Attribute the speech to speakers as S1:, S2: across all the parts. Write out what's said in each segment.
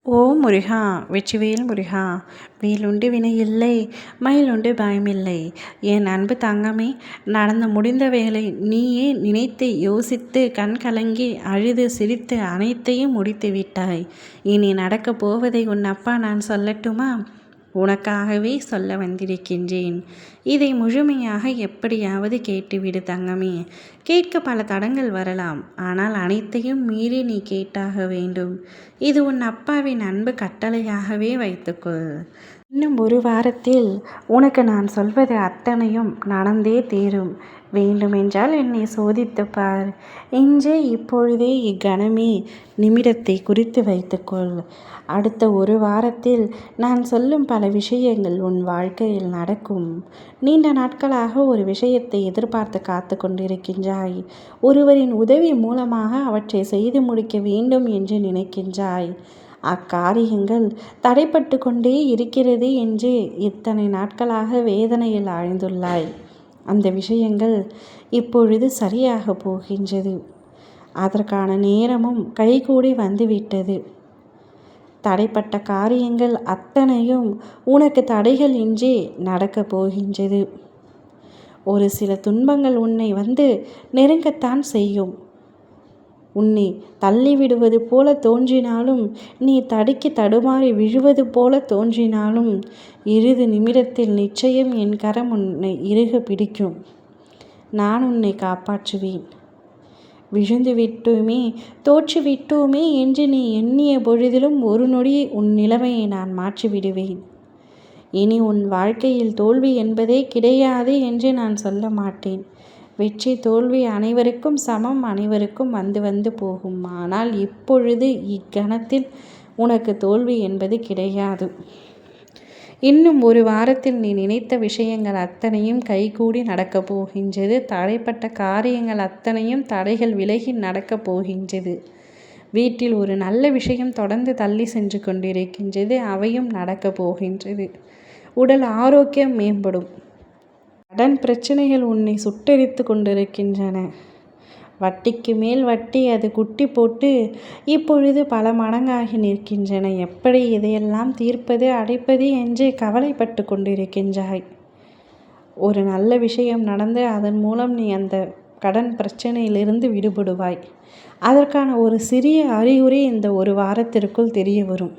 S1: ஓ முருகா! வெற்றிவேல் முருகா! வேலுண்டு வினையில்லை, மயிலுண்டு பயமில்லை. என் அன்பு தங்கமே, நடந்து முடிந்த வேலை நீயே நினைத்து யோசித்து கண் கலங்கி அழுது சிரித்து அனைத்தையும் முடித்து விட்டாய். இனி நடக்கப் போவதை உன் அப்பா நான் சொல்லட்டுமா? உனக்காகவே சொல்ல வந்திருக்கின்றேன். இதை முழுமையாக எப்படியாவது கேட்டுவிடு தங்கமே. கேட்க பல தடங்கள் வரலாம். ஆனால் அனைத்தையும் மீறி நீ கேட்டாக வேண்டும். இது உன் அப்பாவின் அன்பு கட்டளையாகவே வைத்துக்கொள். இன்னும் ஒரு வாரத்தில் உனக்கு நான் சொல்வது அத்தனையும் நடந்தே தீரும். வேண்டுமென்றால் என்னை சோதித்துப் பார். இன்றே இப்பொழுதே இக்கணமே நிமிடத்தை குறித்து வைத்துக்கொள். அடுத்த ஒரு வாரத்தில் நான் சொல்லும் பல விஷயங்கள் உன் வாழ்க்கையில் நடக்கும். நீண்ட நாட்களாக ஒரு விஷயத்தை எதிர்பார்த்து காத்து கொண்டிருக்கின்றாய். ஒருவரின் உதவி மூலமாக அவற்றை செய்து முடிக்க வேண்டும் என்று நினைக்கின்றாய். அக்காரியங்கள் தடைப்பட்டு கொண்டே இருக்கிறது என்று இத்தனை நாட்களாக வேதனையில் ஆழ்ந்துள்ளாய். அந்த விஷயங்கள் இப்பொழுது சரியாக போகின்றது. அதற்கான நேரமும் கைகூடி வந்துவிட்டது. தடைப்பட்ட காரியங்கள் அத்தனையும் உனக்கு தடைகள் இன்றி நடக்கப் போகின்றது. ஒரு சில துன்பங்கள் உன்னை வந்து நெருங்கத்தான் செய்யும். உன்னை தள்ளிவிடுவது போல தோன்றினாலும், நீ தடுக்கி தடுமாறி விழுவது போல தோன்றினாலும், இறுதி நிமிடத்தில் நிச்சயம் என் கரம் உன்னை இறுக பிடிக்கும். நான் உன்னை காப்பாற்றுவேன். விழுந்து விட்டோமே, தோற்றுவிட்டோமே என்று நீ எண்ணிய பொழுதிலும் ஒரு நொடி உன் நிலைமையை நான் மாற்றிவிடுவேன். இனி உன் வாழ்க்கையில் தோல்வி என்பதே கிடையாது என்று நான் சொல்ல மாட்டேன். வெற்றி தோல்வி அனைவருக்கும் சமம், அனைவருக்கும் வந்து வந்து போகும். ஆனால் இப்பொழுது இக்கணத்தில் உனக்கு தோல்வி என்பது கிடையாது. இன்னும் ஒரு வாரத்தில் நீ நினைத்த விஷயங்கள் அத்தனையும் கைகூடி நடக்கப் போகின்றது. தடைப்பட்ட காரியங்கள் அத்தனையும் தடைகள் விலகி நடக்கப் போகின்றது. வீட்டில் ஒரு நல்ல விஷயம் தொடர்ந்து தள்ளி சென்று கொண்டிருக்கின்றது. அவையும் நடக்கப் போகின்றது. உடல் ஆரோக்கியம் மேம்படும். கடன் பிரச்சனைகள் உன்னை சுட்டெரித்து கொண்டிருக்கின்றன. வட்டிக்கு மேல் வட்டி அது குட்டி போட்டு இப்பொழுது பல மடங்காகி நிற்கின்றன. எப்படி இதையெல்லாம் தீர்ப்பது, அடைப்பது என்று கவலைப்பட்டு கொண்டிருக்கின்றாய். ஒரு நல்ல விஷயம் நடந்து அதன் மூலம் நீ அந்த கடன் பிரச்சனையிலிருந்து விடுபடுவாய். அதற்கான ஒரு சிறிய அறிகுறி இந்த ஒரு வாரத்திற்குள் தெரிய வரும்.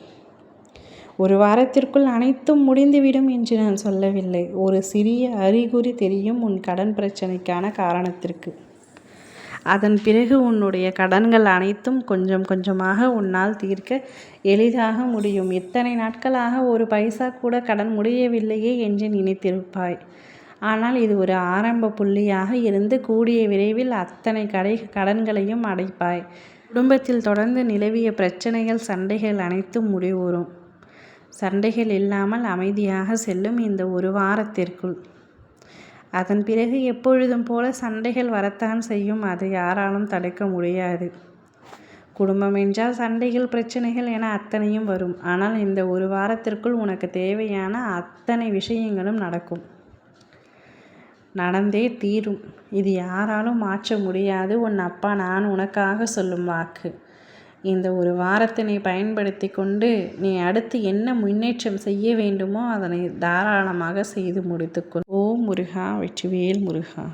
S1: ஒரு வாரத்திற்குள் அனைத்தும் முடிந்துவிடும் என்று நான் சொல்லவில்லை. ஒரு சிறிய அறிகுறி தெரியும் உன் கடன் பிரச்சனைக்கான காரணத்திற்கு. அதன் பிறகு உன்னுடைய கடன்கள் அனைத்தும் கொஞ்சம் கொஞ்சமாக உன்னால் தீர்க்க எளிதாக முடியும். இத்தனை நாட்களாக ஒரு பைசா கூட கடன் முடியவில்லையே என்று நினைத்திருப்பாய். ஆனால் இது ஒரு ஆரம்ப புள்ளியாக இருந்து கூடிய விரைவில் அத்தனை கடன்களையும் அடைப்பாய். குடும்பத்தில் தொடர்ந்து நிலவிய பிரச்சனைகள், சண்டைகள் அனைத்தும் முடிவுறும். சண்டைகள் இல்லாமல் அமைதியாக செல்லும் இந்த ஒரு வாரத்திற்குள். அதன் பிறகு எப்பொழுதும் போல சண்டைகள் வரத்தான் செய்யும். அதை யாராலும் தடுக்க முடியாது. குடும்பம் என்றால் சண்டைகள், பிரச்சனைகள் என அத்தனையும் வரும். ஆனால் இந்த ஒரு வாரத்திற்குள் உனக்கு தேவையான அத்தனை விஷயங்களும் நடக்கும். நடந்தே தீரும். இது யாராலும் மாற்ற முடியாது. உன் அப்பா நான் உனக்காக சொல்லும் வாக்கு. இந்த ஒரு வாரத்தினை பயன்படுத்தி கொண்டு நீ அடுத்து என்ன முன்னேற்றம் செய்ய வேண்டுமோ அதனை தாராளமாக செய்து முடித்துக்கொள். ஓ முருகா! வெற்றிவேல் முருகா!